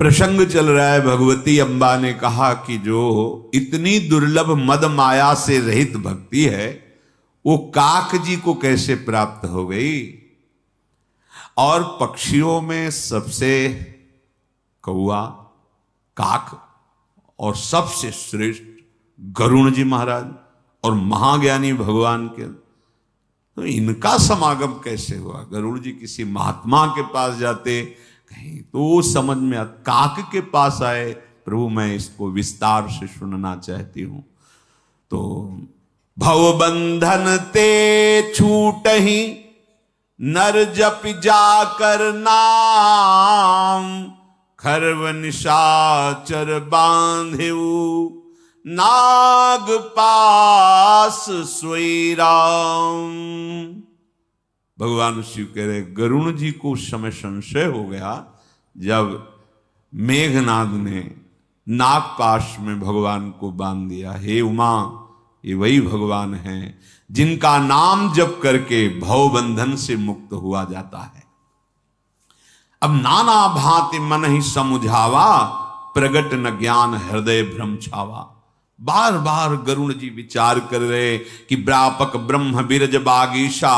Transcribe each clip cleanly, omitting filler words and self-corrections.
प्रसंग चल रहा है। भगवती अम्बा ने कहा कि जो इतनी दुर्लभ मद माया से रहित भक्ति है वो काक जी को कैसे प्राप्त हो गई। और पक्षियों में सबसे कौआ, काक और सबसे श्रेष्ठ गरुण जी महाराज और महाज्ञानी भगवान के, तो इनका समागम कैसे हुआ। गरुड़ जी किसी महात्मा के पास जाते कहीं तो समझ में काक के पास आए, प्रभु मैं इसको विस्तार से सुनना चाहती हूं। तो भवबंधन ते छूट ही नर जप जाकर नाम, खरव निशाचर बांधेऊ नाग पास सोई राम। भगवान शिव कह रहे गरुण जी को उस समय संशय हो गया जब मेघनाद ने नागपाश में भगवान को बांध दिया। हे उमा, ये वही भगवान हैं जिनका नाम जप करके भवबंधन से मुक्त हुआ जाता है। अब नाना भांति मन ही समुझावा, प्रगट न ज्ञान हृदय भ्रम छावा। बार बार गरुण जी विचार कर रहे कि व्यापक ब्रह्म बिरज बागीशा,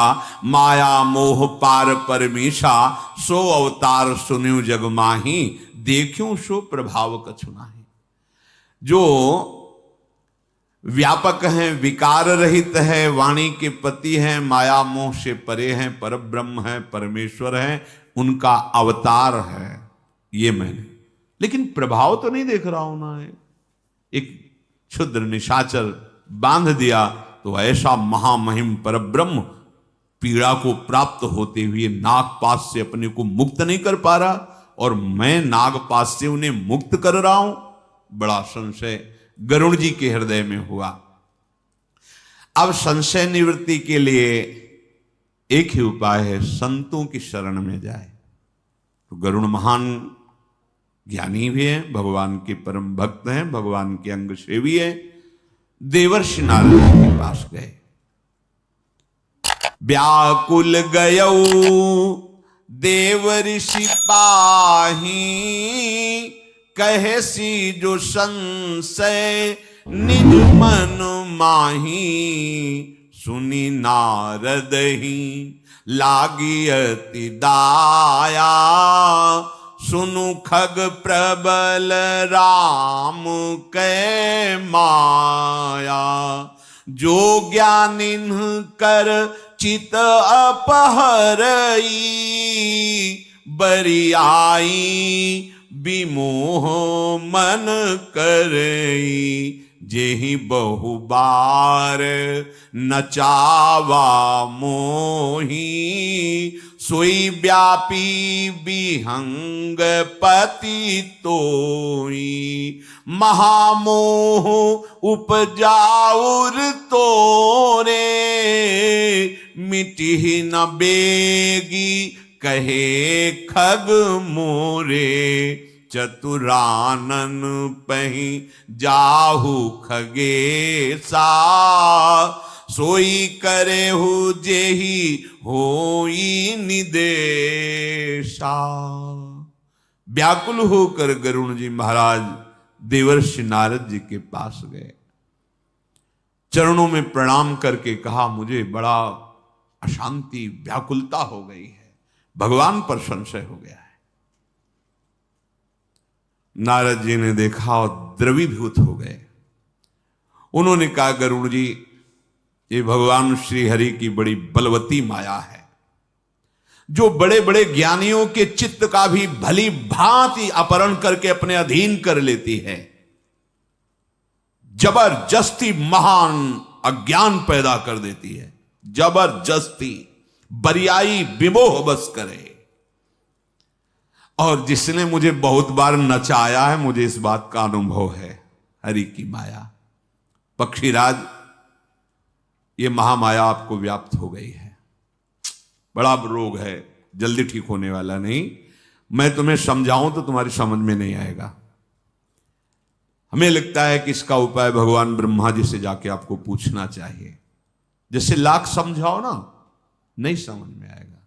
माया मोह पार परमीशा, सो अवतार सुन्यु जग माही, देखूं सो प्रभाव कछु नाही। जो व्यापक हैं, विकार रहित है, वाणी के पति हैं, माया मोह से परे हैं, पर ब्रह्म है, परमेश्वर है, उनका अवतार है ये मैंने, लेकिन प्रभाव तो नहीं देख रहा हूं ना। एक क्षुद्र निशाचर बांध दिया तो ऐसा महामहिम परब्रह्म पीड़ा को प्राप्त होते हुए नागपाश से अपने को मुक्त नहीं कर पा रहा, और मैं नागपाश से उन्हें मुक्त कर रहा हूं। बड़ा संशय गरुड़ जी के हृदय में हुआ। अब संशय निवृत्ति के लिए एक ही उपाय है, संतों की शरण में जाए। तो गरुड़ महान ज्ञानी भी है, भगवान के परम भक्त हैं, भगवान के अंग सेवी है। देवर्षि नारद जी के पास गए। व्याकुल गयौ देव ऋषि पाही, कहे सी जो संशय निज मन माही। सुनी नारद ही लागी अति दाया, सुनु खग प्रबल राम कै माया। जो ज्ञानिन कर चित अपहरई, बरियाई विमोह मन करई। जेहि बहु बार नचावा मोही, सोई व्यापी विहंग पति तोई। महामोह उपजाउर तोरे, मिटि न बेगी कहे खग मोरे। चतुरानन पही जाहु खगेसा, सोई करे हु जेहि होई निदेशा। व्याकुल होकर गरुण जी महाराज देवर्षि नारद जी के पास गए। चरणों में प्रणाम करके कहा मुझे बड़ा अशांति व्याकुलता हो गई है, भगवान पर संशय हो गया है। नारद जी ने देखा और द्रवीभूत हो गए। उन्होंने कहा गरुड़ जी, ये भगवान श्री हरि की बड़ी बलवती माया है, जो बड़े बड़े ज्ञानियों के चित्त का भी भली भांति अपहरण करके अपने अधीन कर लेती है। जबरदस्ती महान अज्ञान पैदा कर देती है, जबरदस्ती बरियाई विमोह बस करे। और जिसने मुझे बहुत बार नचाया है, मुझे इस बात का अनुभव है, हरि की माया। पक्षीराज, ये महामाया आपको व्याप्त हो गई है, बड़ा रोग है, जल्दी ठीक होने वाला नहीं। मैं तुम्हें समझाऊं तो तुम्हारी समझ में नहीं आएगा। हमें लगता है कि इसका उपाय भगवान ब्रह्मा जी से जाके आपको पूछना चाहिए। जैसे लाख समझाओ ना, नहीं समझ में आएगा,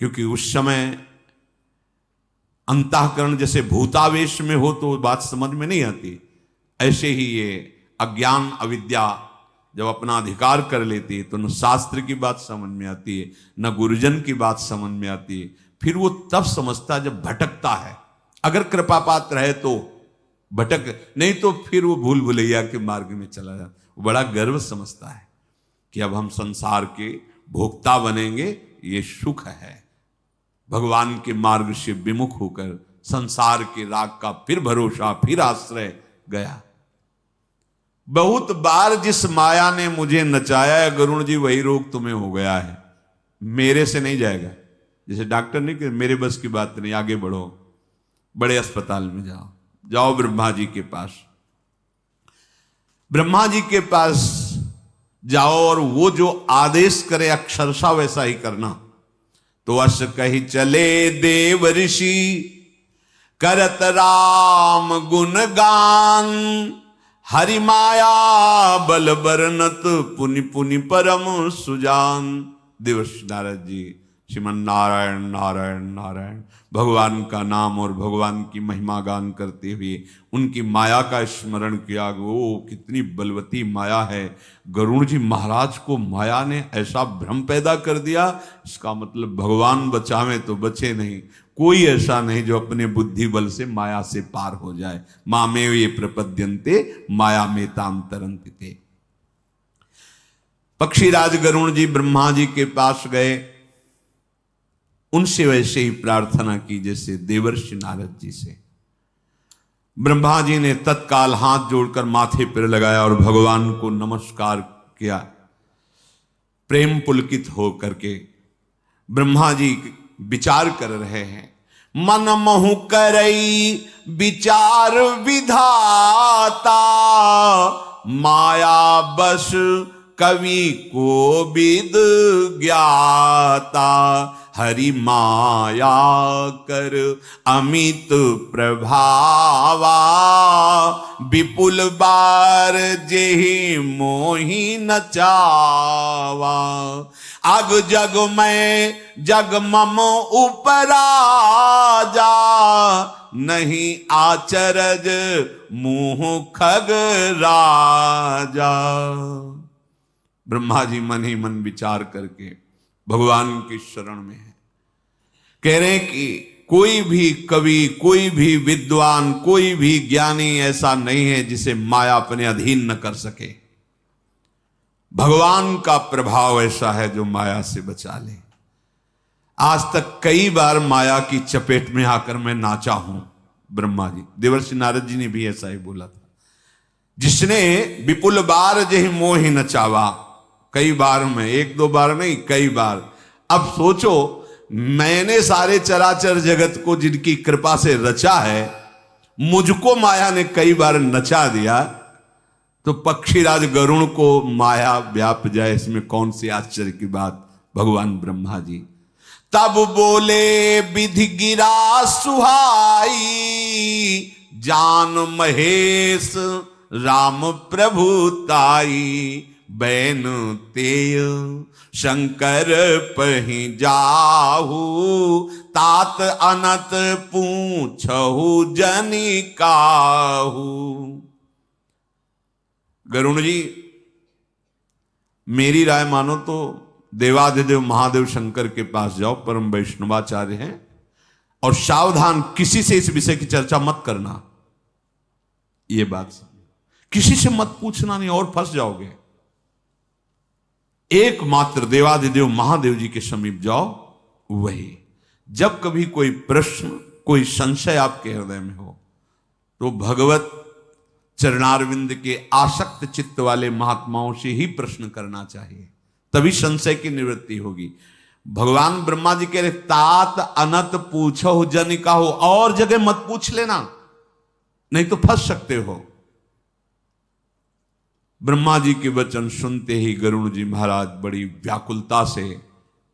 क्योंकि उस समय अंतःकरण जैसे भूतावेश में हो तो बात समझ में नहीं आती, ऐसे ही ये अज्ञान अविद्या जब अपना अधिकार कर लेती है तो न शास्त्र की बात समझ में आती है, न गुरुजन की बात समझ में आती है। फिर वो तब समझता जब भटकता है। अगर कृपापात रहे तो भटक, नहीं तो फिर वो भूल भुलैया के मार्ग में चला जाता। बड़ा गर्व समझता है कि अब हम संसार के भोक्ता बनेंगे, ये सुख है। भगवान के मार्ग से विमुख होकर संसार के राग का फिर भरोसा, फिर आश्रय गया। बहुत बार जिस माया ने मुझे नचाया है गरुण जी, वही रोग तुम्हें हो गया है, मेरे से नहीं जाएगा। जैसे डॉक्टर ने कि मेरे बस की बात नहीं, आगे बढ़ो, बड़े अस्पताल में जाओ, जाओ ब्रह्मा जी के पास। ब्रह्मा जी के पास जाओ और वो जो आदेश करे अक्षरशा वैसा ही करना। तो अस कही चले देव ऋषि करत राम गुण गान, हरि माया बल बरनत पुनि पुनि परम सुजान। देवर्षि नारद जी श्रीमन नारायण नारायण नारायण भगवान का नाम और भगवान की महिमा गान करते हुए उनकी माया का स्मरण किया। वो कितनी बलवती माया है। गरुड़ जी महाराज को माया ने ऐसा भ्रम पैदा कर दिया, इसका मतलब भगवान बचावे तो बचे नहीं। कोई ऐसा नहीं जो अपने बुद्धि बल से माया से पार हो जाए। मामे ये प्रपद्यन्ते माया में ताम तरन्ते। पक्षीराज गरुड़ जी ब्रह्मा जी के पास गए, उनसे वैसे ही प्रार्थना की जैसे देवर्षि नारद जी से। ब्रह्मा जी ने तत्काल हाथ जोड़कर माथे पर लगाया और भगवान को नमस्कार किया। प्रेम पुलकित हो करके ब्रह्मा जी विचार कर रहे हैं। मन महु करई विचार विधाता, माया बस कवि को विद ज्ञाता। हरि माया कर अमित प्रभावा, विपुल बार जेहि मोहि नचावा। अग जग में जग मम उपराजा, नहीं आचरज मुँह खग राजा। ब्रह्मा जी मन ही मन विचार करके भगवान की शरण में है। कह रहे हैं कि कोई भी कवि, कोई भी विद्वान, कोई भी ज्ञानी ऐसा नहीं है जिसे माया अपने अधीन न कर सके। भगवान का प्रभाव ऐसा है जो माया से बचा ले। आज तक कई बार माया की चपेट में आकर मैं नाचा हूं। ब्रह्मा जी, देवर्षि नारद जी ने भी ऐसा ही बोला था। जिसने विपुल बार जहि मोहि नचावा, कई बार में, एक दो बार नहीं, कई बार। अब सोचो, मैंने सारे चराचर जगत को जिनकी कृपा से रचा है, मुझको माया ने कई बार नचा दिया, तो पक्षीराज गरुण को माया व्याप जाए, इसमें कौन सी आश्चर्य की बात। भगवान ब्रह्मा जी तब बोले विधि गिरा सुहाई, जान महेश राम प्रभु ताई। बैन तेय शंकर पहि जाहू, तात अनत पूछहु जनि काहू। गरुण जी, मेरी राय मानो तो देवाधिदेव महादेव शंकर के पास जाओ, परम वैष्णवाचार्य हैं, और सावधान, किसी से इस विषय की चर्चा मत करना। ये बात किसी से मत पूछना, नहीं और फंस जाओगे। एकमात्र देवाधिदेव महादेव जी के समीप जाओ। वही जब कभी कोई प्रश्न, कोई संशय आपके हृदय में हो, तो भगवत चरणारविंद के आसक्त चित्त वाले महात्माओं से ही प्रश्न करना चाहिए, तभी संशय की निवृत्ति होगी। भगवान ब्रह्मा जी कह रहे, तात अनत पूछो जन काहू, और जगह मत पूछ लेना, नहीं तो फंस सकते हो। ब्रह्मा जी के वचन सुनते ही गरुड़ जी महाराज बड़ी व्याकुलता से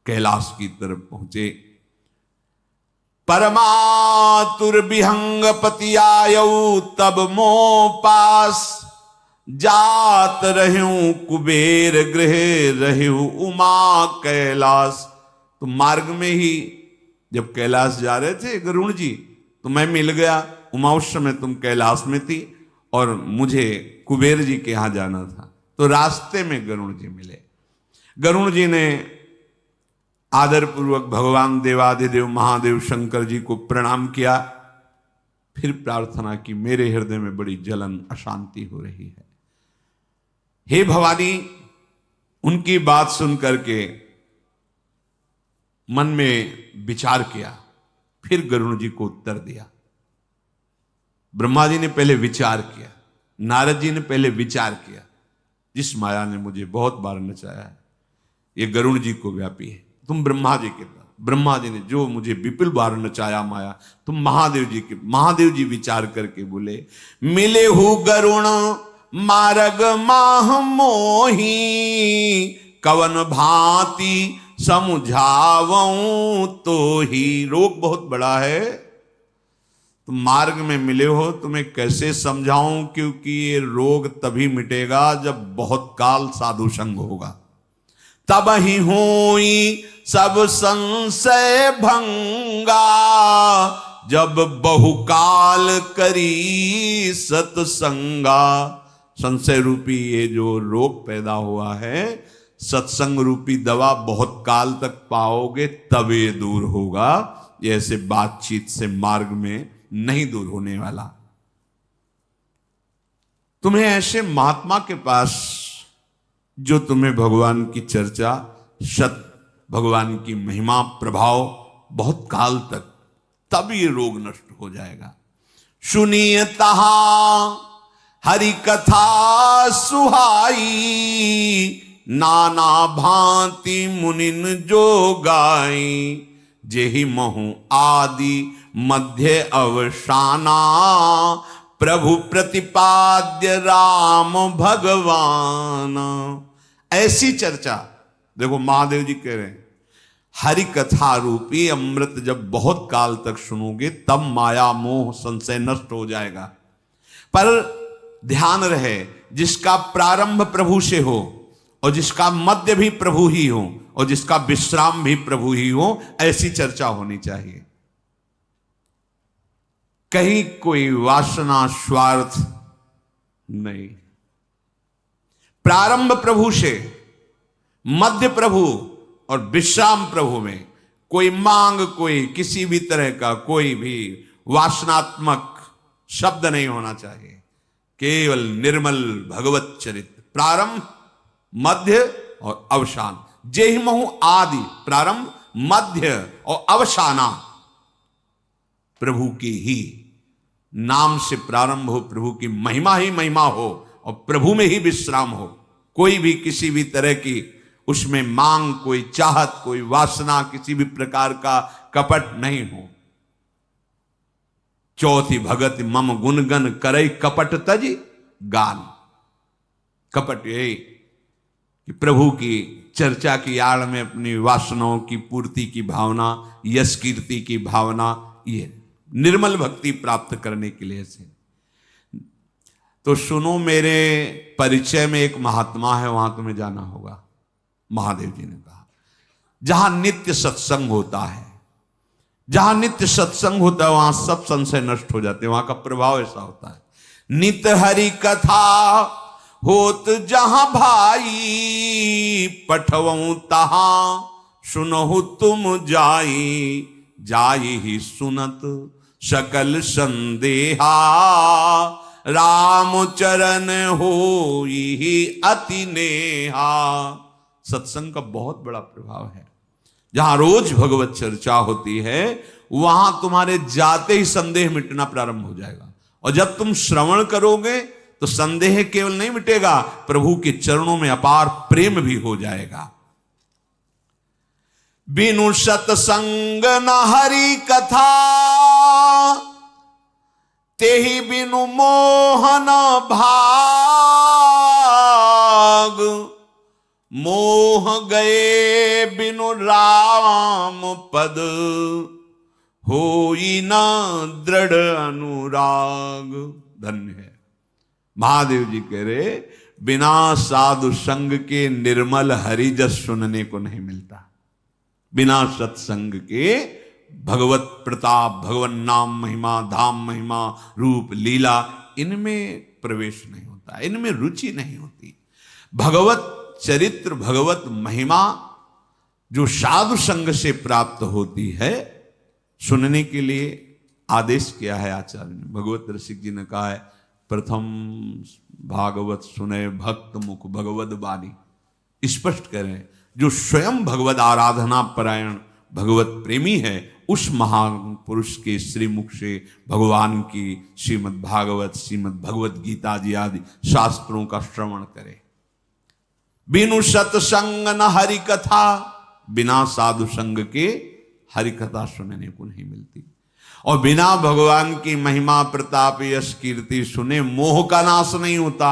कैलाश की तरफ पहुंचे। परमातुर विहंग पति आयऊ, तब मोह पास जात रहूं कुबेर गृह रहूं उमा कैलाश। तो मार्ग में ही जब कैलाश जा रहे थे गरुड़ जी, तो मैं मिल गया। उमा उस समय तुम कैलाश में थी और मुझे कुबेर जी के यहां जाना था, तो रास्ते में गरुण जी मिले। गरुण जी ने आदरपूर्वक भगवान देवाधिदेव महादेव शंकर जी को प्रणाम किया, फिर प्रार्थना की, मेरे हृदय में बड़ी जलन अशांति हो रही है, हे भवानी। उनकी बात सुन करके मन में विचार किया, फिर गरुण जी को उत्तर दिया। ब्रह्मा जी ने पहले विचार किया, नारद जी ने पहले विचार किया, जिस माया ने मुझे बहुत बार नचाया है ये गरुण जी को व्यापी है। तुम ब्रह्मा जी के पास, ब्रह्मा जी ने जो मुझे विपुल बार नचाया माया, तुम महादेव जी के। महादेव जी विचार करके बोले, मिले हु गरुण मार्ग माह मोही, कवन भांति समझावऊं तो ही। रोग बहुत बड़ा है, तुम मार्ग में मिले हो, तुम्हें कैसे समझाऊं, क्योंकि ये रोग तभी मिटेगा जब बहुत काल साधु संग होगा, तब ही होई सब संशय भंगा, जब बहुकाल करी सत्संगा। संशय रूपी ये जो रोग पैदा हुआ है, सत्संग रूपी दवा बहुत काल तक पाओगे तब ये दूर होगा, ये ऐसे बातचीत से मार्ग में नहीं दूर होने वाला। तुम्हें ऐसे महात्मा के पास जो तुम्हें भगवान की चर्चा, सत भगवान की महिमा, प्रभाव बहुत काल तक, तब ये रोग नष्ट हो जाएगा। सुनिए तहा हरि कथा सुहाई, नाना भांति मुनिन जो गाई, जेहि महु आदि मध्य अवसाना, प्रभु प्रतिपाद्य राम भगवान। ऐसी चर्चा, देखो महादेव जी कह रहे हैं, हरि कथा रूपी अमृत जब बहुत काल तक सुनोगे तब माया मोह संशय नष्ट हो जाएगा। पर ध्यान रहे, जिसका प्रारंभ प्रभु से हो और जिसका मध्य भी प्रभु ही हो और जिसका विश्राम भी प्रभु ही हो, ऐसी चर्चा होनी चाहिए। कहीं कोई वासना स्वार्थ नहीं। प्रारंभ प्रभु से, मध्य प्रभु और विश्राम प्रभु में कोई मांग, कोई किसी भी तरह का कोई भी वासनात्मक शब्द नहीं होना चाहिए। केवल निर्मल भगवत चरित्र, प्रारंभ मध्य और अवसान। जेहि महु आदि, प्रारंभ मध्य और अवसाना प्रभु की ही नाम से प्रारंभ हो, प्रभु की महिमा ही महिमा हो और प्रभु में ही विश्राम हो। कोई भी किसी भी तरह की उसमें मांग, कोई चाहत, कोई वासना, किसी भी प्रकार का कपट नहीं हो। चौथी भगत मम गुणगन करई कपट तज गान। कपट यही कि प्रभु की चर्चा की आड़ में अपनी वासनाओं की पूर्ति की भावना, यश कीर्ति की भावना, ये निर्मल भक्ति प्राप्त करने के लिए से। तो सुनो, मेरे परिचय में एक महात्मा है, वहां तुम्हें जाना होगा। महादेव जी ने कहा, जहां नित्य सत्संग होता है, जहां नित्य सत्संग होता है, वहां सब संशय नष्ट हो जाते हैं। वहां का प्रभाव ऐसा होता है। नित हरि कथा होत जहां भाई, पठवऊं तहां सुनहु तुम जाई, जाई ही सुनत सकल संदेहा, राम चरण होई अति नेहा। सत्संग का बहुत बड़ा प्रभाव है। जहां रोज भगवत चर्चा होती है, वहां तुम्हारे जाते ही संदेह मिटना प्रारंभ हो जाएगा। और जब तुम श्रवण करोगे तो संदेह केवल नहीं मिटेगा, प्रभु के चरणों में अपार प्रेम भी हो जाएगा। बिनु सत्संग न हरि कथा, तेहि बिनु मोहन भाग, मोह गए बिनु राम पद, होई न दृढ़ अनुराग। धन्य है। महादेव जी कह रहे, बिना साधु संग के निर्मल हरिजस सुनने को नहीं मिलता। बिना सत्संग के भगवत प्रताप, भगवन नाम महिमा, धाम महिमा, रूप लीला, इनमें प्रवेश नहीं होता, इनमें रुचि नहीं होती। भगवत चरित्र, भगवत महिमा जो साधु संग से प्राप्त होती है, सुनने के लिए आदेश किया है आचार्य ने। भगवत रसिक जी ने कहा है, प्रथम भागवत सुने भक्त मुख भगवत वाणी। स्पष्ट करें, जो स्वयं भगवत आराधना परायण भगवत प्रेमी है, उस महान पुरुष के श्रीमुख से भगवान की श्रीमद् भागवत, श्रीमद् भगवत गीता जी आदि शास्त्रों का श्रवण करे। बिनु सत्संग न हरि कथा, बिना साधु संग के हरि कथा सुनने को नहीं मिलती। और बिना भगवान की महिमा, प्रताप, यश, कीर्ति सुने मोह का नाश नहीं होता।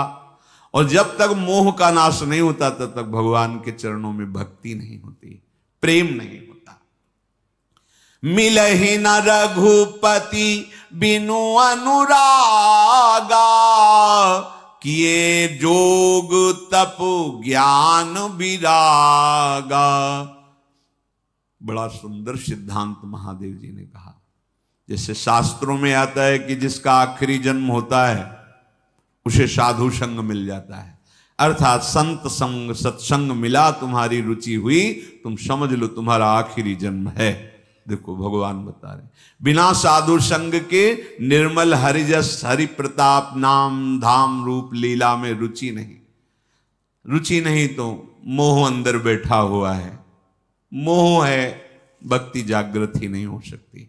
और जब तक मोह का नाश नहीं होता तब तक भगवान के चरणों में भक्ति नहीं होती, प्रेम नहीं होता। मिलहि न रघुपति बिनु अनुरागा, किए जोग तप ज्ञान विरागा। बड़ा सुंदर सिद्धांत महादेव जी ने कहा। जैसे शास्त्रों में आता है कि जिसका आखिरी जन्म होता है उसे साधु संग मिल जाता है, अर्थात संत संग, सत्संग मिला, तुम्हारी रुचि हुई, तुम समझ लो तुम्हारा आखिरी जन्म है। देखो भगवान बता रहे, बिना साधु संग के निर्मल हरिजस, हरि प्रताप, नाम धाम रूप लीला में रुचि नहीं। रुचि नहीं तो मोह अंदर बैठा हुआ है, मोह है, भक्ति जागृत ही नहीं हो सकती।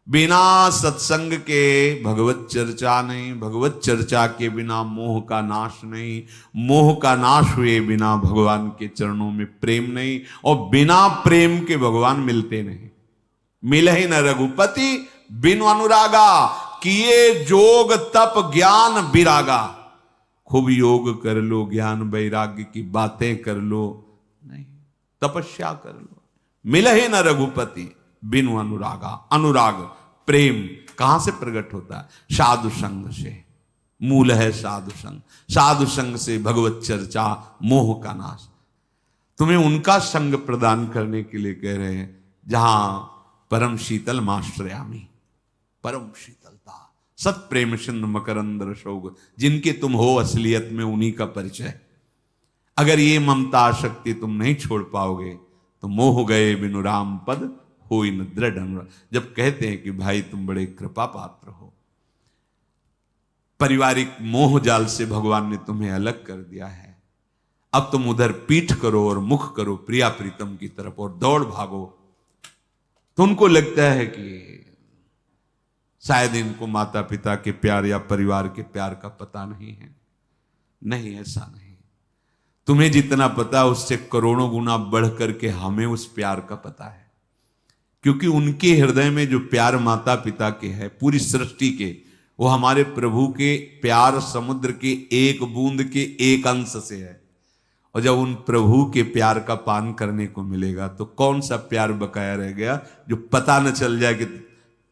बिना सत्संग के भगवत चर्चा नहीं, भगवत चर्चा के बिना मोह का नाश नहीं, मोह का नाश हुए बिना भगवान के चरणों में प्रेम नहीं, और बिना प्रेम के भगवान मिलते नहीं। मिलहि न रघुपति बिनु अनुरागा, किए जोग तप ज्ञान विरागा। खूब योग कर लो, ज्ञान वैराग्य की बातें कर लो, नहीं, तपस्या कर लो। मिलहि न रघुपति बिनु अनुरागा। अनुराग प्रेम कहां से प्रकट होता है? साधु संग से। मूल है साधु संग। साधु संग से भगवत चर्चा, मोह का नाश। तुम्हें उनका संग प्रदान करने के लिए कह रहे हैं जहां परम शीतल माश्रयामी, परम शीतलता, सत प्रेम सिंधु मकरंद रसोग, जिनके तुम हो असलियत में, उन्हीं का परिचय। अगर ये ममता शक्ति तुम नहीं छोड़ पाओगे तो मोह गए बिनु राम पद होई न दृढ़ अनुराग। जब कहते हैं कि भाई तुम बड़े कृपा पात्र हो, पारिवारिक मोह जाल से भगवान ने तुम्हें अलग कर दिया है, अब तुम उधर पीठ करो और मुख करो प्रिया प्रीतम की तरफ और दौड़ भागो, तो उनको लगता है कि शायद इनको माता पिता के प्यार या परिवार के प्यार का पता नहीं है। नहीं, ऐसा नहीं। तुम्हें जितना पता उससे करोड़ों गुना बढ़ करके हमें उस प्यार का पता है, क्योंकि उनके हृदय में जो प्यार माता पिता के है, पूरी सृष्टि के, वो हमारे प्रभु के प्यार समुद्र के एक बूंद के एक अंश से है। और जब उन प्रभु के प्यार का पान करने को मिलेगा तो कौन सा प्यार बकाया रह गया जो पता न चल जाए कि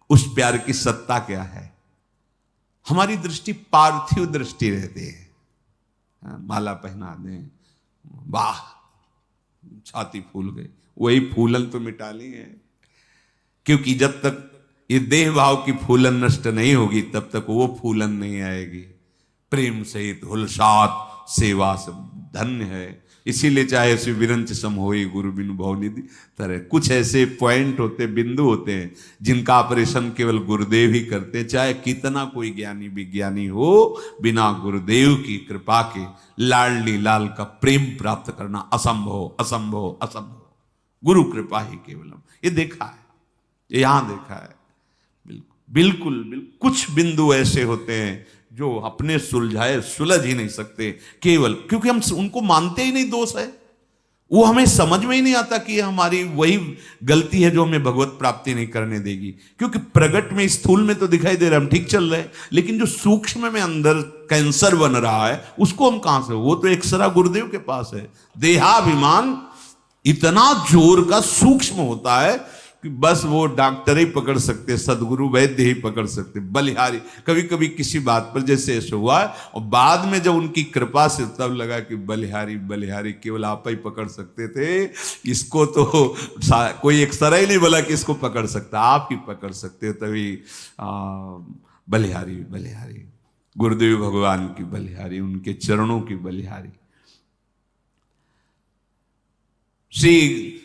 उस प्यार की सत्ता क्या है। हमारी दृष्टि पार्थिव दृष्टि रहती है। माला पहना दें, वाह छाती फूल गई, वही फूलन तो मिटा ली है। क्योंकि जब तक ये देह भाव की फूलन नष्ट नहीं होगी तब तक वो फूलन नहीं आएगी। प्रेम सहित हुलसात सेवा से धन्य है। इसीलिए चाहे श्री विरंच सम होई गुरु बिनु भवनिधि तरह, कुछ ऐसे पॉइंट होते, बिंदु होते हैं जिनका ऑपरेशन केवल गुरुदेव ही करते। चाहे कितना कोई ज्ञानी विज्ञानी हो, बिना गुरुदेव की कृपा के लाडली लाल का प्रेम प्राप्त करना असंभव, असंभव, असंभव। गुरु कृपा ही केवलम। ये देखा है, यहां देखा है। बिल्कुल बिल्कुल कुछ बिंदु ऐसे होते हैं जो अपने सुलझाए सुलझ ही नहीं सकते, केवल क्योंकि हम उनको मानते ही नहीं दोष है। वो हमें समझ में ही नहीं आता कि हमारी वही गलती है जो हमें भगवत प्राप्ति नहीं करने देगी। क्योंकि प्रगट में, स्थूल में तो दिखाई दे रहा है हम ठीक चल रहे हैं, लेकिन जो सूक्ष्म में अंदर कैंसर बन रहा है उसको हम कहां से, वो तो एक्सरा गुरुदेव के पास है। देहाभिमान इतना जोर का सूक्ष्म होता है कि बस वो डॉक्टर ही पकड़ सकते, सदगुरु वैद्य ही पकड़ सकते, बलिहारी। कभी कभी किसी बात पर जैसे ऐसा हुआ, और बाद में जब उनकी कृपा से तब लगा कि बलिहारी बलिहारी केवल आप ही पकड़ सकते थे, इसको तो कोई एक्सरा ही नहीं बोला कि इसको पकड़ सकता, आप ही पकड़ सकते हो। तभी बलिहारी बलिहारी, गुरुदेव भगवान की बलिहारी, उनके चरणों की बलिहारी। श्री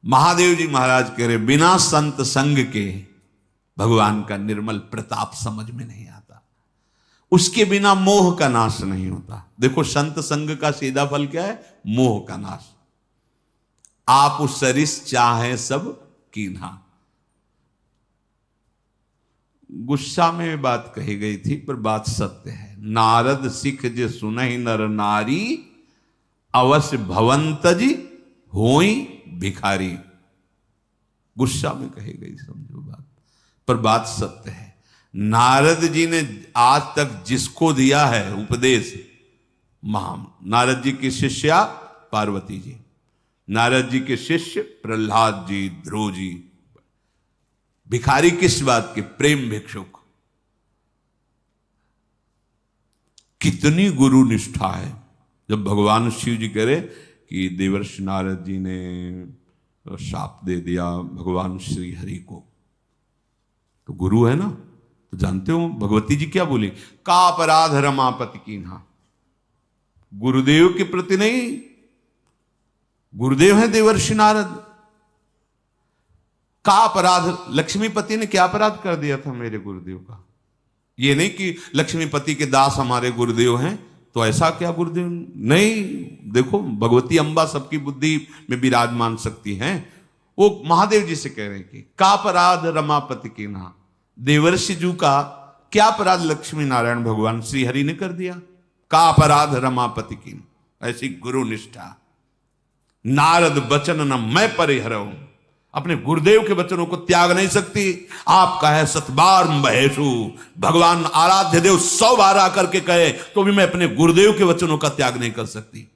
महादेव जी महाराज कह रहे, बिना संत संग के भगवान का निर्मल प्रताप समझ में नहीं आता, उसके बिना मोह का नाश नहीं होता। देखो संत संग का सीधा फल क्या है? मोह का नाश। आप उस सरिस चाहे सब कीन्हा। गुस्सा में बात कही गई थी, पर बात सत्य है। नारद सिख जे सुनहि नर नारी, अवश्य भवंतजी होई भिखारी। गुस्सा में कही गई समझो बात, पर बात सत्य है। नारद जी ने आज तक जिसको दिया है उपदेश, नारद जी की शिष्या पार्वती जी, नारद जी के शिष्य प्रहलाद जी, ध्रुव जी। भिखारी किस बात के? प्रेम भिक्षुक। कितनी गुरु निष्ठा है। जब भगवान शिव जी कह रहे कि देवर्षि नारद जी ने शाप दे दिया भगवान श्री हरि को, तो गुरु है ना, तो जानते हो भगवती जी क्या बोली? का अपराध रमापति कीन्हा। गुरुदेव के प्रति नहीं, गुरुदेव है देवर्षि नारद। का अपराध, लक्ष्मीपति ने क्या अपराध कर दिया था मेरे गुरुदेव का? ये नहीं कि लक्ष्मीपति के दास हमारे गुरुदेव हैं तो ऐसा क्या गुरुदेव नहीं। देखो भगवती अम्बा सबकी बुद्धि में विराजमान शक्ति हैं। वो महादेव जी से कह रहे हैं कि का अपराध रमापति की ना, देवर्षि जू का क्या अपराध लक्ष्मी नारायण भगवान श्री हरि ने कर दिया? का अपराध रमापति की। ऐसी गुरु निष्ठा। नारद बचन न मैं परिहरऊं, अपने गुरुदेव के वचनों को त्याग नहीं सकती। आपका है सतबार महेशु, भगवान आराध्य देव 100 बार आकर के कहे तो भी मैं अपने गुरुदेव के वचनों का त्याग नहीं कर सकती।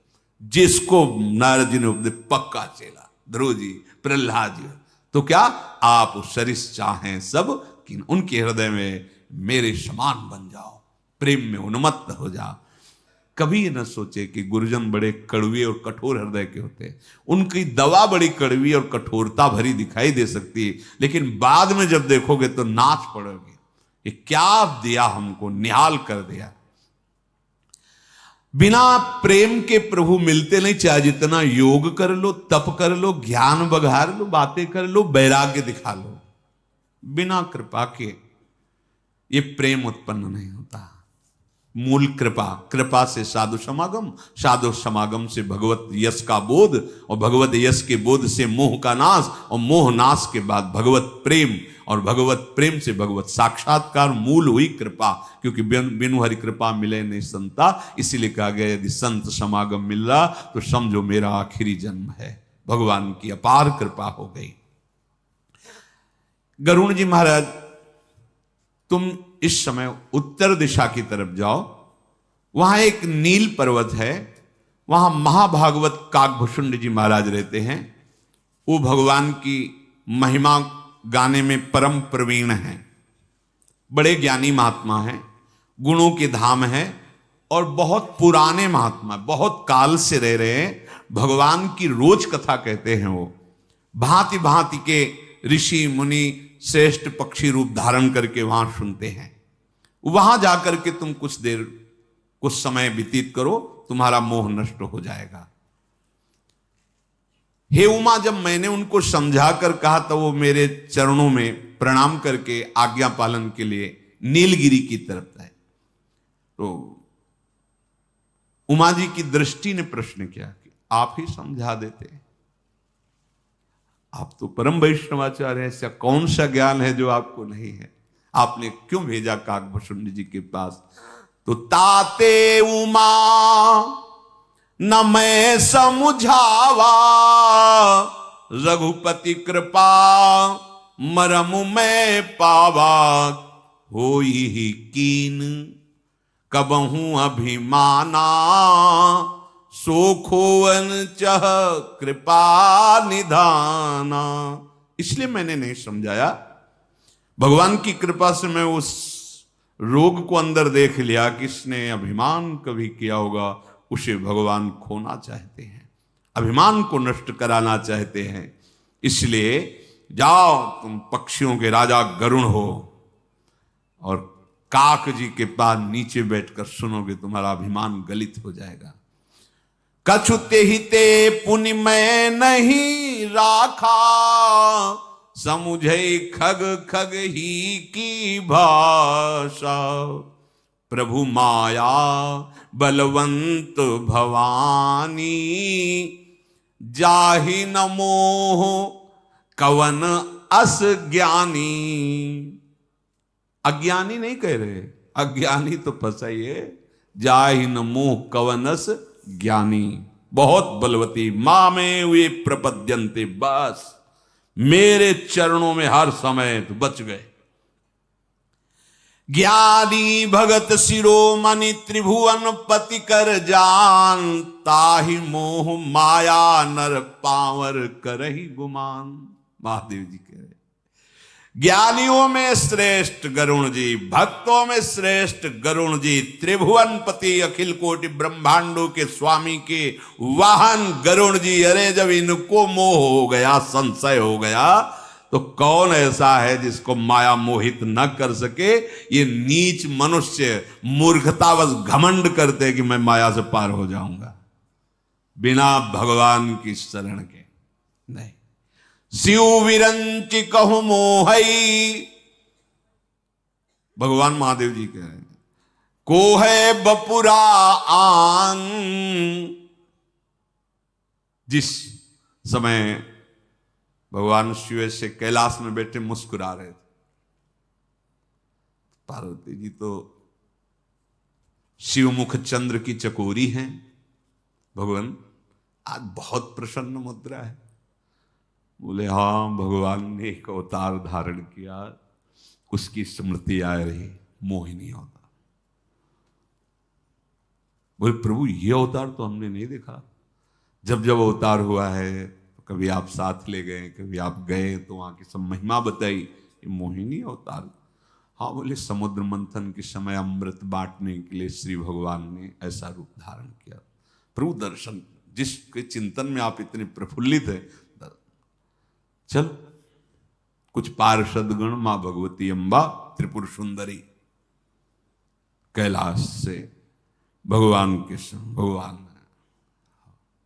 जिसको नारद जी ने उपदेश, पक्का चेला ध्रुव जी, प्रहलाद जी, तो क्या आप सरिस चाहें सब कि उनके हृदय में मेरे समान बन जाओ, प्रेम में उन्मत्त हो जाओ। कभी न सोचे कि गुरुजन बड़े कड़वे और कठोर हृदय के होते हैं। उनकी दवा बड़ी कड़वी और कठोरता भरी दिखाई दे सकती है, लेकिन बाद में जब देखोगे तो नाच पड़ोगे, ये क्या दिया हमको, निहाल कर दिया। बिना प्रेम के प्रभु मिलते नहीं, चाहे जितना योग कर लो, तप कर लो, ज्ञान बघार लो, बातें कर लो, वैराग्य दिखा लो, बिना कृपा के ये प्रेम उत्पन्न नहीं होता। मूल कृपा, कृपा से साधु समागम, साधु समागम से भगवत यश का बोध, और भगवत यश के बोध से मोह का नाश, और मोह नाश के बाद भगवत प्रेम, और भगवत प्रेम से भगवत साक्षात्कार। मूल हुई कृपा, क्योंकि बिनु हरि कृपा मिले नहीं संता। इसीलिए कहा गया यदि संत समागम मिल रहा तो समझो मेरा आखिरी जन्म है। भगवान की अपार कृपा हो गई। गरुण जी महाराज, तुम इस समय उत्तर दिशा की तरफ जाओ, वहां एक नील पर्वत है, वहां महाभागवत काकभूषुंड जी महाराज रहते हैं। वो भगवान की महिमा गाने में परम प्रवीण हैं, बड़े ज्ञानी महात्मा हैं, गुणों के धाम हैं, और बहुत पुराने महात्मा, बहुत काल से रह रहे हैं। भगवान की रोज कथा कहते हैं वो। भांति भांति के ऋषि मुनि श्रेष्ठ पक्षी रूप धारण करके वहां सुनते हैं। वहां जाकर के तुम कुछ देर, कुछ समय व्यतीत करो, तुम्हारा मोह नष्ट हो जाएगा। हे उमा, जब मैंने उनको समझा कर कहा तो वो मेरे चरणों में प्रणाम करके आज्ञा पालन के लिए नीलगिरी की तरफ आए। तो उमा जी की दृष्टि ने प्रश्न किया कि आप ही समझा देते, आप तो परम वैष्णवाचार्य हैं, ऐसा कौन सा ज्ञान है जो आपको नहीं है? आपने क्यों भेजा काकभूषुंड जी के पास? तो ताते उमा न मैं समझावा, रघुपति कृपा मरम मैं पावा, होई ही कीन कबहू अभिमाना, सोखोवन चह कृपा निधाना। इसलिए मैंने नहीं समझाया। भगवान की कृपा से मैं उस रोग को अंदर देख लिया कि इसने अभिमान कभी किया होगा, उसे भगवान खोना चाहते हैं, अभिमान को नष्ट कराना चाहते हैं। इसलिए जाओ, तुम पक्षियों के राजा गरुण हो और काक जी के पास नीचे बैठकर सुनोगे, तुम्हारा अभिमान गलित हो जाएगा। कछु तेहिते पुनि मैं नहीं राखा, समुझे खग खग ही की भाषा। प्रभु माया बलवंत भवानी, जाहि न मोह कवन अस ज्ञानी। अज्ञानी नहीं कह रहे, अज्ञानी तो फंसा ही है। जाहि न मोह कवनस ज्ञानी, बहुत बलवती। मां में वे प्रपद्यंते, बस मेरे चरणों में हर समय तो बच गए। ज्ञानी भगत शिरोमणि त्रिभुवन पति कर जान, ताहि मोह माया नर पावर करहि गुमान। महादेव जी कह रहे, ज्ञानियों में श्रेष्ठ गरुण जी, भक्तों में श्रेष्ठ गरुण जी, त्रिभुवनपति अखिल कोटि ब्रह्मांडों के स्वामी के वाहन गरुण जी। अरे जब इनको मोह हो गया, संशय हो गया, तो कौन ऐसा है जिसको माया मोहित न कर सके। ये नीच मनुष्य मूर्खतावश घमंड करते हैं कि मैं माया से पार हो जाऊंगा, बिना भगवान की शरण के नहीं। शिव विरंचि कहु मोहई, भगवान महादेव जी कह रहे हैं, को है बपुरा आन। जिस समय भगवान शिव से कैलाश में बैठे मुस्कुरा रहे थे, पार्वती जी तो शिवमुख चंद्र की चकोरी हैं। भगवान आज बहुत प्रसन्न मुद्रा है। बोले हाँ, भगवान ने एक अवतार धारण किया, उसकी स्मृति आ रही, मोहिनी अवतार। बोले प्रभु ये अवतार तो हमने नहीं देखा। जब जब अवतार हुआ है, कभी आप साथ ले गए, कभी आप गए तो वहां की सब महिमा बताई। ये मोहिनी अवतार। हाँ, बोले समुद्र मंथन के समय अमृत बांटने के लिए श्री भगवान ने ऐसा रूप धारण किया। प्रभु दर्शन, जिसके चिंतन में आप इतने प्रफुल्लित है, चल कुछ पार्षद गण, मां भगवती अम्बा त्रिपुर सुंदरी कैलाश से भगवान के संग भगवान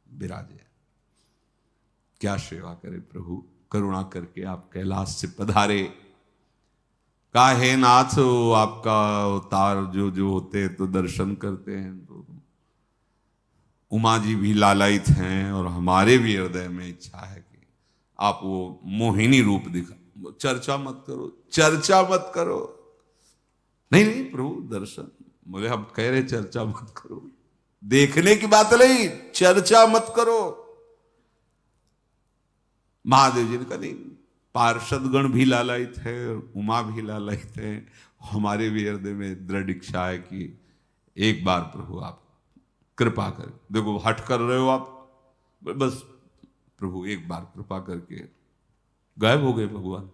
विराजे। क्या सेवा करे प्रभु, करुणा करके आप कैलाश से पधारे। काहे नाथ, आपका अवतार जो जो होते हैं तो दर्शन करते हैं, तो उमा जी भी लालायित हैं और हमारे भी हृदय में इच्छा है कि आप वो मोहिनी रूप दिखा। चर्चा मत करो, चर्चा मत करो। नहीं नहीं प्रभु दर्शन, बोले हम कह रहे चर्चा मत करो, देखने की बात नहीं, चर्चा मत करो। महादेव जी ने कहा नहीं, पार्षद गण भी लालायित है, उमा भी लालायित है, हमारे भी हृदय में दृढ़ इच्छा है कि एक बार प्रभु आप कृपा करें। देखो हट कर रहे हो आप, बस प्रभु एक बार कृपा करके। गायब हो गए भगवान।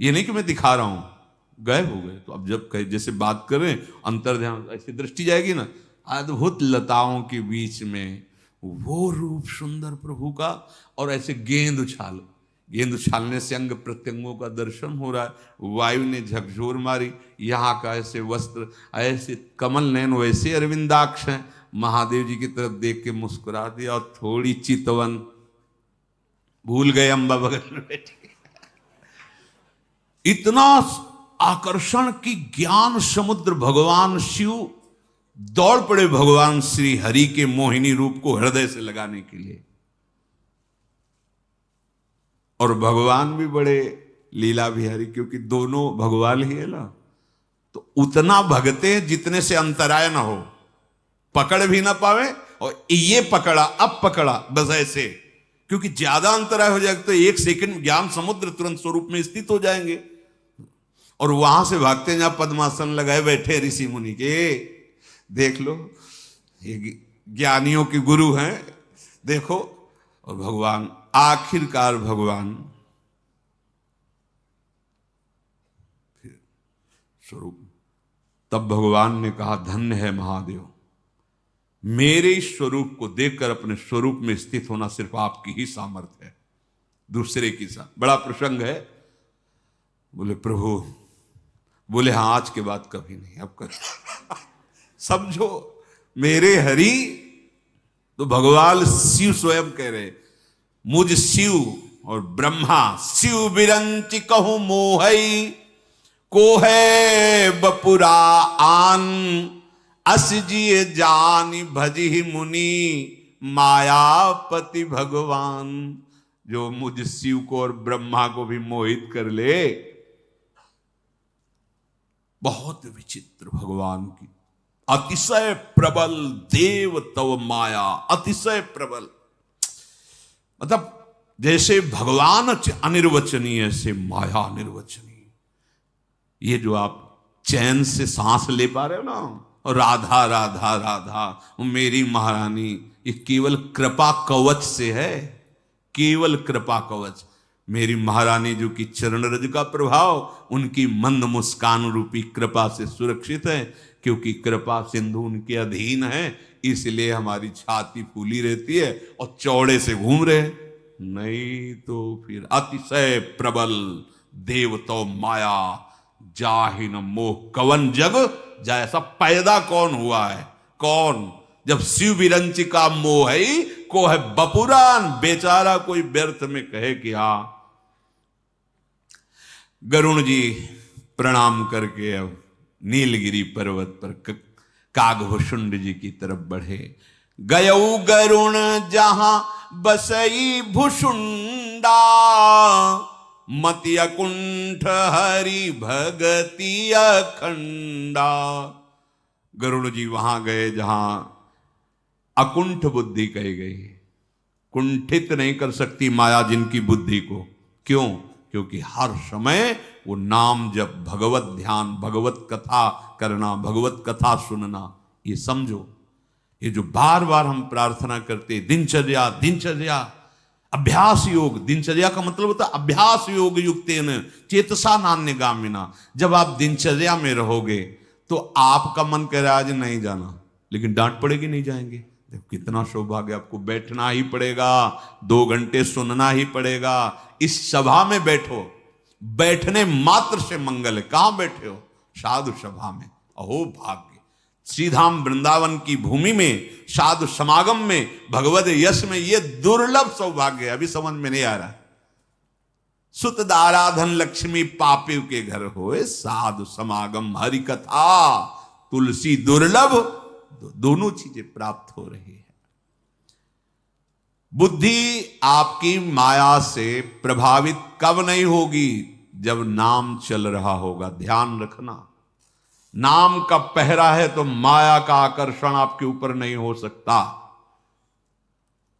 ये नहीं कि मैं दिखा रहा हूं, गायब हो गए। तो अब जब कहे जैसे बात कर रहे हैं, अंतर ध्यान ऐसी दृष्टि जाएगी ना, अद्भुत लताओं के बीच में वो रूप सुंदर प्रभु का, और ऐसे गेंद उछाल, गेंद उछालने से अंग प्रत्यंगों का दर्शन हो रहा है। वायु ने झकझोर मारी, यहाँ का ऐसे वस्त्र, ऐसे कमल नयन, वैसे अरविंदाक्ष हैं। महादेव जी की तरफ देख के मुस्कुरा दिया और थोड़ी चितवन, भूल गए अम्बा बगल में बैठी। इतना आकर्षण की ज्ञान समुद्र भगवान शिव दौड़ पड़े भगवान श्री हरि के मोहिनी रूप को हृदय से लगाने के लिए। और भगवान भी बड़े लीला बिहारी, क्योंकि दोनों भगवान ही है ना, तो उतना भगते जितने से अंतराय ना हो, पकड़ भी ना पावे। और ये पकड़ा, अब पकड़ा, बस ऐसे, क्योंकि ज्यादा अंतराय हो जाएगा तो एक सेकंड ज्ञान समुद्र तुरंत स्वरूप में स्थित हो जाएंगे। और वहां से भागते जहां पद्मासन लगाए बैठे ऋषि मुनि के, देख लो ये ज्ञानियों के गुरु हैं, देखो। और भगवान आखिरकार भगवान फिर स्वरूप, तब भगवान ने कहा धन्य है महादेव, मेरे स्वरूप को देखकर अपने स्वरूप में स्थित होना सिर्फ आपकी ही सामर्थ्य है, दूसरे की साथ। बड़ा प्रसंग है। बोले प्रभु, बोले हाँ आज के बाद कभी नहीं, अब कर समझो मेरे हरि। तो भगवान शिव स्वयं कह रहे, मुझ शिव और ब्रह्मा शिव बिरंच कहूं मोहई, को है बपुरा आन, अस जिए जानी भजी मुनि, मायापति भगवान। जो मुझ शिव को और ब्रह्मा को भी मोहित कर ले, बहुत विचित्र भगवान की अतिशय प्रबल देव तव माया, अतिशय प्रबल। मतलब जैसे भगवान अनिर्वचनीय, ऐसे माया अनिर्वचनीय। ये जो आप चैन से सांस ले पा रहे हो ना, और राधा राधा राधा मेरी महारानी, ये केवल कृपा कवच से है, केवल कृपा कवच। मेरी महारानी जो कि चरण रज का प्रभाव उनकी मंद मुस्कान रूपी कृपा से सुरक्षित है, क्योंकि कृपा सिंधु उनके अधीन है, इसलिए हमारी छाती फूली रहती है और चौड़े से घूम रहे। नहीं तो फिर अतिशय प्रबल देव तो माया, जाहि न मोह कवन जग, जैसा पैदा कौन हुआ है, कौन? जब शिव विरंची का मोह है, को है बपुरान। बेचारा कोई व्यर्थ में कहे कि हाँ। गरुण जी प्रणाम करके अब नीलगिरी पर्वत पर कागभुषुंड जी की तरफ बढ़े। गयऊ गरुण जहां बसई भुषुंडा, मति अकुंठ हरि भगति अखंडा। गरुण जी वहां गए जहां अकुंठ बुद्धि कही गई। कुंठित नहीं कर सकती माया जिनकी बुद्धि को। क्यों? क्योंकि हर समय वो नाम जप, भगवत ध्यान, भगवत कथा करना, भगवत कथा सुनना। ये समझो, ये जो बार बार हम प्रार्थना करते, दिनचर्या दिनचर्या अभ्यास योग। दिनचर्या का मतलब होता है अभ्यास योग युक्तेन चेतसा नान्यगामिना। जब आप दिनचर्या में रहोगे तो आपका मन कह रहा है आज नहीं जाना, लेकिन डांट पड़ेगी नहीं जाएंगे। देखो कितना सौभाग्य, आपको बैठना ही पड़ेगा, 2 घंटे सुनना ही पड़ेगा। इस सभा में बैठो, बैठने मात्र से मंगल है। कहां बैठे हो? साधु सभा में। अहो भाग्य! श्रीधाम वृंदावन की भूमि में, साधु समागम में, भगवत यश में, ये दुर्लभ सौभाग्य है। अभी समझ में नहीं आ रहा। सुत दाराधन लक्ष्मी पापिव के घर होए, साधु समागम हरि कथा तुलसी दुर्लभ। दोनों चीजें प्राप्त हो रही है। बुद्धि आपकी माया से प्रभावित कब नहीं होगी? जब नाम चल रहा होगा। ध्यान रखना, नाम का पहरा है तो माया का आकर्षण आपके ऊपर नहीं हो सकता।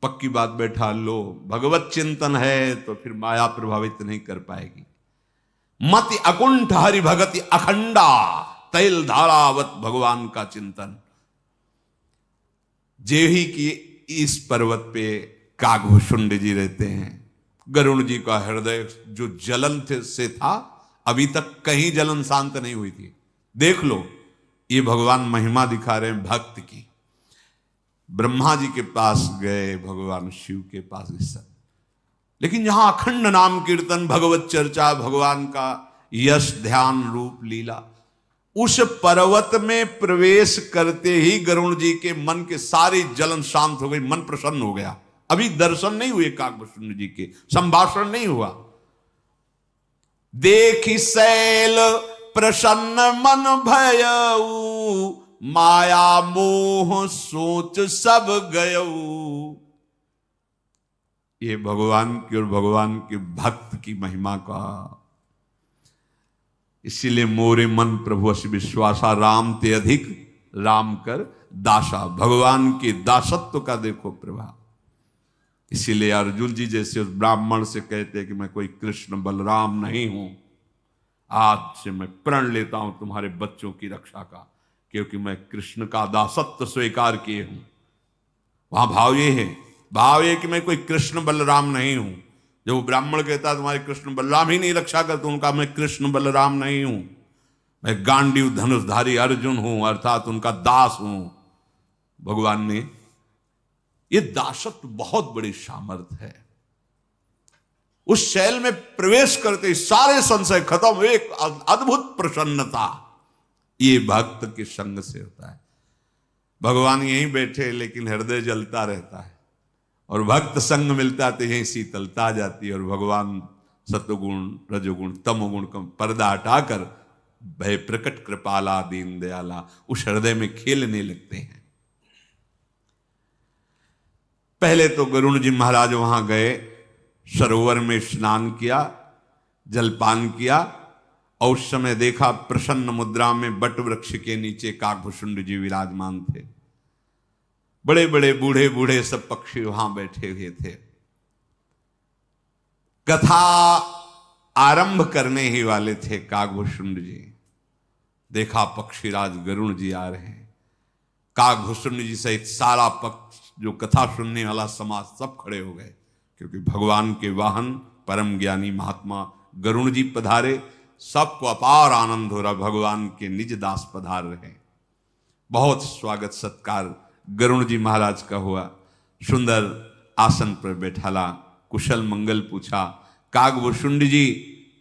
पक्की बात बैठा लो। भगवत चिंतन है तो फिर माया प्रभावित नहीं कर पाएगी। मति अकुंठ हरि भगति अखंडा, तैल धारावत भगवान का चिंतन। जेही की इस पर्वत पे कागभुषुंड जी रहते हैं। गरुण जी का हृदय जो जलन से था, अभी तक कहीं जलन शांत नहीं हुई थी। देख लो, ये भगवान महिमा दिखा रहे हैं भक्त की। ब्रह्मा जी के पास गए, भगवान शिव के पास सब, लेकिन जहां अखंड नाम कीर्तन, भगवत चर्चा, भगवान का यश, ध्यान, रूप, लीला, उस पर्वत में प्रवेश करते ही गरुण जी के मन के सारी जलन शांत हो गई, मन प्रसन्न हो गया। अभी दर्शन नहीं हुए कागभूषण जी के, संभाषण नहीं हुआ। देखी शैल प्रसन्न मन भयऊ, माया मोह सोच सब गयऊ। ये भगवान की और भगवान के भक्त की महिमा का। इसीलिए मोरे मन प्रभु अस विश्वासा, राम ते अधिक राम कर दासा। भगवान के दासत्व का देखो प्रभाव। इसीलिए अर्जुन जी जैसे उस ब्राह्मण से कहते हैं कि मैं कोई कृष्ण बलराम नहीं हूं, आज से मैं प्रण लेता हूं तुम्हारे बच्चों की रक्षा का, क्योंकि मैं कृष्ण का दासत्व स्वीकार किए हूं। वहां भाव ये है, भाव ये कि मैं कोई कृष्ण बलराम नहीं हूं। जब वो ब्राह्मण कहता तुम्हारे कृष्ण बलराम ही नहीं रक्षा करते, उनका मैं कृष्ण बलराम नहीं हूं, मैं गांडीव धनुषधारी अर्जुन हूं, अर्थात उनका दास हूं। भगवान ने ये दासत्व बहुत बड़ी सामर्थ्य है। उस शैल में प्रवेश करते सारे संशय खत्म, एक अद्भुत प्रसन्नता ये भक्त के संग से होता है। भगवान यहीं बैठे लेकिन हृदय जलता रहता है, और भक्त संग मिलता तो यहीं शीतलता आ जाती है, और भगवान सत्वगुण रजोगुण तमोगुण का पर्दा हटाकर भय प्रकट कृपाला दीन दयाला उस हृदय में खेलने लगते हैं। पहले तो गरुण जी महाराज वहां गए, सरोवर में स्नान किया, जलपान किया, और उस समय देखा प्रसन्न मुद्रा में बट वृक्ष के नीचे काकभूषुंड जी विराजमान थे। बड़े बड़े बूढ़े बूढ़े सब पक्षी वहां बैठे हुए थे। कथा आरंभ करने ही वाले थे काकभूषुंड जी। देखा पक्षीराज गरुण जी आ रहे हैं। काकभूषुंड जी सहित सारा पक्ष जो कथा सुनने वाला समाज सब खड़े हो गए, क्योंकि भगवान के वाहन परम ज्ञानी महात्मा गरुण जी पधारे। सबको अपार आनंद हो रहा, भगवान के निज दास पधार रहे। बहुत स्वागत सत्कार गरुण जी महाराज का हुआ। सुंदर आसन पर बैठाला, कुशल मंगल पूछा। काकभूषुंड जी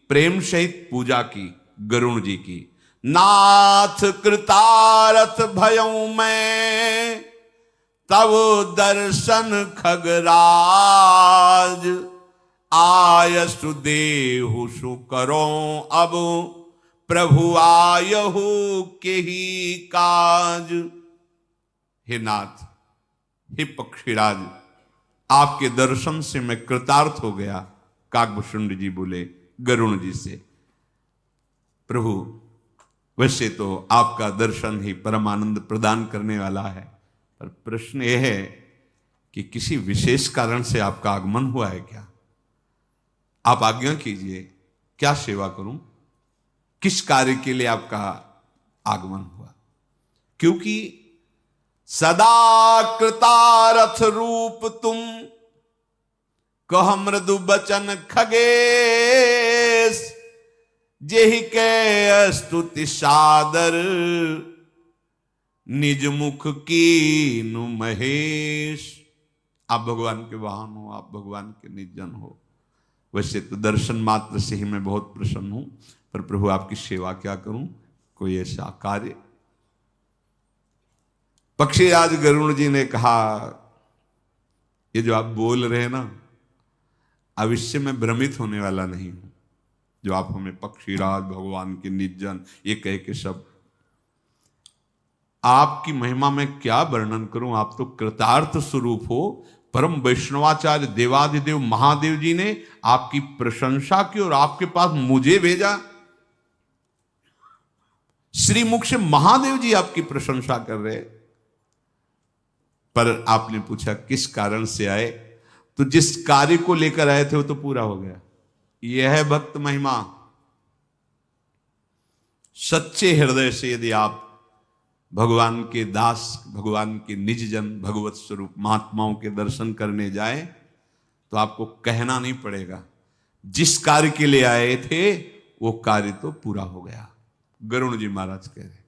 प्रेम सहित पूजा की गरुण जी की। नाथ कृतारथ भयऊ मैं तब दर्शन खगराज, आयसु देहु सु करो अब प्रभु आयहु के ही काज। हे नाथ, हे पक्षीराज, आपके दर्शन से मैं कृतार्थ हो गया। काकभूषुंड जी बोले गरुण जी से, प्रभु वैसे तो आपका दर्शन ही परमानंद प्रदान करने वाला है, पर प्रश्न यह है कि किसी विशेष कारण से आपका आगमन हुआ है क्या? आप आज्ञा कीजिए, क्या सेवा करूं? किस कार्य के लिए आपका आगमन हुआ? क्योंकि सदा कृतारथ रूप तुम, कह मृदु बचन खगेश, जेहि के स्तुति सादर, निज मुख कीनु महेश। आप भगवान के वाहन हो, आप भगवान के निज जन हो। वैसे तो दर्शन मात्र से ही मैं बहुत प्रसन्न हूं, पर प्रभु आपकी सेवा क्या करूं? कोई ऐसा कार्य? पक्षीराज गरुण जी ने कहा, ये जो आप बोल रहे हैं ना, अब इससे मैं भ्रमित होने वाला नहीं हूं। जो आप हमें पक्षीराज भगवान के निजन ये कह के सब, आपकी महिमा में क्या वर्णन करूं? आप तो कृतार्थ स्वरूप हो। परम वैष्णवाचार्य देवाधिदेव महादेव जी ने आपकी प्रशंसा की और आपके पास मुझे भेजा। श्रीमुख से महादेव जी आपकी प्रशंसा कर रहे। पर आपने पूछा किस कारण से आए, तो जिस कार्य को लेकर आए थे वो तो पूरा हो गया। यह है भक्त महिमा। सच्चे हृदय से यदि आप भगवान के दास, भगवान के निज जन, भगवत स्वरूप महात्माओं के दर्शन करने जाए तो आपको कहना नहीं पड़ेगा, जिस कार्य के लिए आए थे वो कार्य तो पूरा हो गया। गरुण जी महाराज कह रहे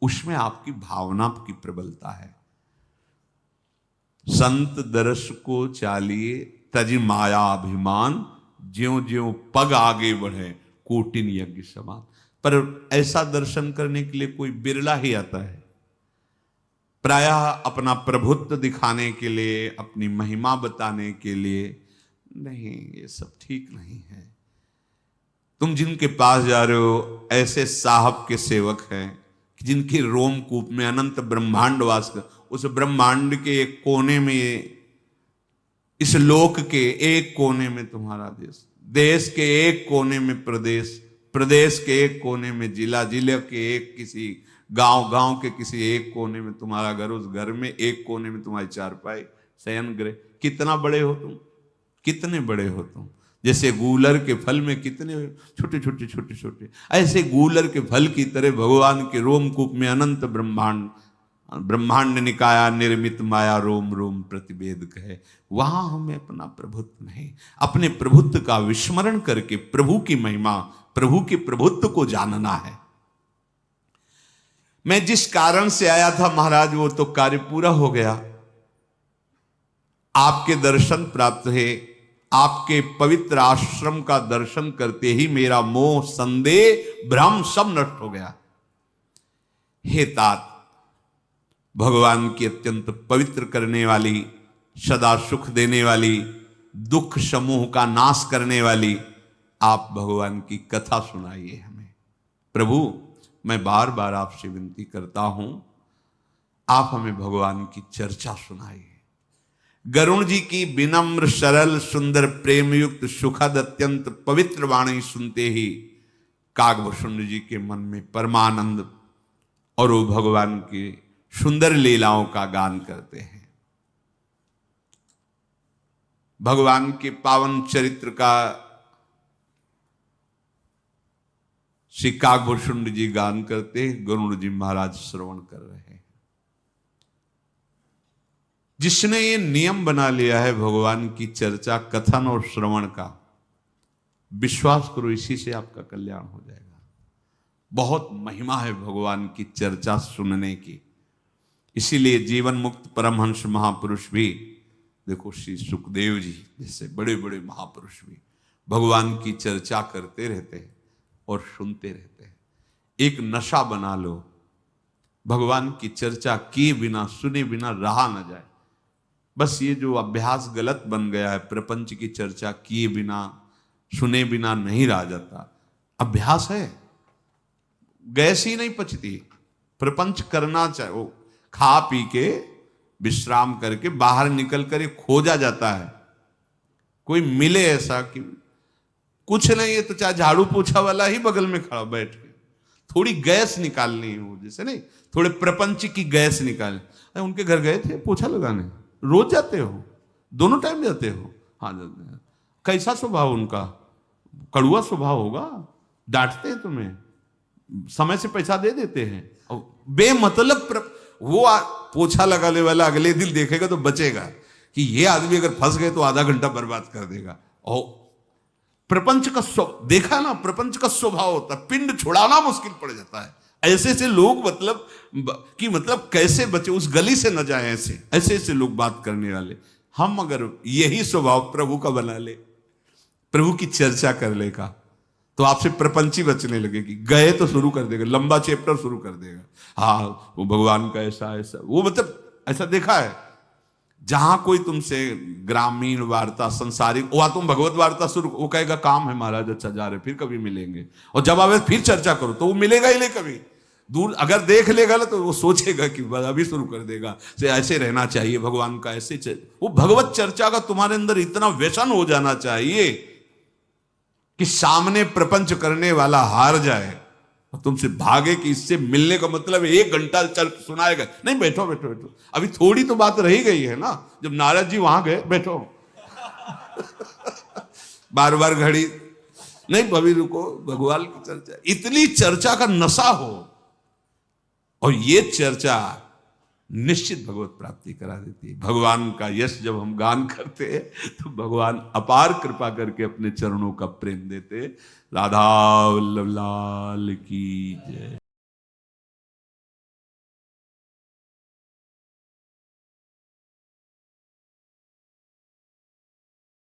उसमें आपकी भावना की प्रबलता है। संत दर्श को चालिए तज माया अभिमान, ज्यों ज्यों पग आगे बढ़े कोटिन यज्ञ समान। पर ऐसा दर्शन करने के लिए कोई बिरला ही आता है। प्रायः अपना प्रभुत्व दिखाने के लिए, अपनी महिमा बताने के लिए नहीं, ये सब ठीक नहीं है। तुम जिनके पास जा रहे हो ऐसे साहब के सेवक हैं जिनकी रोमकूप में अनंत ब्रह्मांड वास कर, उस ब्रह्मांड के एक कोने में, इस लोक के एक कोने में तुम्हारा देश, देश के एक कोने में प्रदेश, प्रदेश के एक कोने में जिला, जिले के एक किसी गांव, गांव के किसी एक कोने में तुम्हारा घर, उस घर में एक कोने में तुम्हारी चारपाई, शयन गृह। कितना बड़े हो तुम, कितने बड़े हो तुम। जैसे गूलर के फल में कितने छोटे छोटे छोटे छोटे, ऐसे गूलर के फल की तरह भगवान के रोमकूप में अनंत ब्रह्मांड ब्रह्मांड निकाया निर्मित माया रोम रोम प्रतिवेद कहे। वहां हमें अपना प्रभुत्व नहीं, अपने प्रभुत्व का विस्मरण करके प्रभु की महिमा, प्रभु के प्रभुत्व को जानना है। मैं जिस कारण से आया था महाराज वो तो कार्य पूरा हो गया। आपके दर्शन प्राप्त है, आपके पवित्र आश्रम का दर्शन करते ही मेरा मोह संदेह भ्रम सब नष्ट हो गया। हे तात, भगवान की अत्यंत पवित्र करने वाली, सदा सुख देने वाली, दुख समूह का नाश करने वाली आप भगवान की कथा सुनाइए हमें। प्रभु मैं बार बार आपसे विनती करता हूं, आप हमें भगवान की चर्चा सुनाइए। गरुण जी की विनम्र सरल सुंदर प्रेम युक्त सुखद अत्यंत पवित्र वाणी सुनते ही कागभूषण जी के मन में परमानंद और वो भगवान की सुंदर लीलाओं का गान करते हैं। भगवान के पावन चरित्र का श्री कागभूषण जी गान करते, गरुण जी महाराज श्रवण कर रहे हैं। जिसने ये नियम बना लिया है भगवान की चर्चा कथन और श्रवण का, विश्वास करो इसी से आपका कल्याण हो जाएगा। बहुत महिमा है भगवान की चर्चा सुनने की। इसीलिए जीवन मुक्त परमहंस महापुरुष भी, देखो श्री सुखदेव जी जैसे बड़े बड़े महापुरुष भी भगवान की चर्चा करते रहते हैं और सुनते रहते हैं। एक नशा बना लो, भगवान की चर्चा किए बिना सुने बिना रहा न जाए। बस ये जो अभ्यास गलत बन गया है, प्रपंच की चर्चा किए बिना सुने बिना नहीं रहा जाता, अभ्यास है, गैस ही नहीं पचती। प्रपंच करना चाहिए, खा पी के विश्राम करके बाहर निकल कर ये खोजा जाता है। कोई मिले ऐसा कि कुछ नहीं है तो चाहे झाड़ू पोछा वाला ही बगल में खड़ा बैठ के थोड़ी गैस निकालनी हो, जैसे नहीं थोड़े प्रपंच की गैस निकाल। उनके घर गए थे पोछा लगाने, रोज जाते हो? दोनों टाइम जाते हो? हाँ जाते हैं। कैसा स्वभाव उनका? कड़ुआ स्वभाव होगा, डांटते हैं तुम्हें, समय से पैसा दे देते हैं और बेमतलब वो पोछा लगाने वाला अगले दिन देखेगा तो बचेगा कि ये आदमी अगर फंस गए तो आधा घंटा बर्बाद कर देगा। और प्रपंच का देखा ना, प्रपंच का स्वभाव होता है, पिंड छुड़ाना मुश्किल पड़ जाता है। ऐसे ऐसे लोग मतलब कैसे बचे, उस गली से न जाए, ऐसे ऐसे लोग बात करने वाले। हम अगर यही स्वभाव प्रभु का बना ले, प्रभु की चर्चा कर ले का, तो आपसे प्रपंची बचने लगेगी। गए तो शुरू कर देगा, लंबा चैप्टर शुरू कर देगा। हाँ वो भगवान का ऐसा ऐसा, वो मतलब ऐसा देखा है जहां कोई तुमसे ग्रामीण वार्ता संसारिक, वह तुम भगवत वार्ता शुरू, वो कहेगा काम है महाराज, अच्छा जा रहे, फिर कभी मिलेंगे। और जब आवे फिर चर्चा करो तो वो मिलेगा ही नहीं कभी। दूर अगर देख लेगा तो वो सोचेगा कि अभी शुरू कर देगा, ऐसे रहना चाहिए भगवान का, ऐसे वो भगवत चर्चा का तुम्हारे अंदर इतना व्यसन हो जाना चाहिए कि सामने प्रपंच करने वाला हार जाए और तुमसे भागे कि इससे मिलने का मतलब 1 घंटा चल सुनाएगा। नहीं, बैठो बैठो बैठो, अभी थोड़ी तो बात रही गई है ना। जब नारद जी वहां गए, बैठो बार बार घड़ी नहीं, अभी रुको, भगवान की चर्चा, इतनी चर्चा का नशा हो और ये चर्चा निश्चित भगवत प्राप्ति करा देती है। भगवान का यश जब हम गान करते हैं तो भगवान अपार कृपा करके अपने चरणों का प्रेम देते। राधा वल्लभ लाल की जय।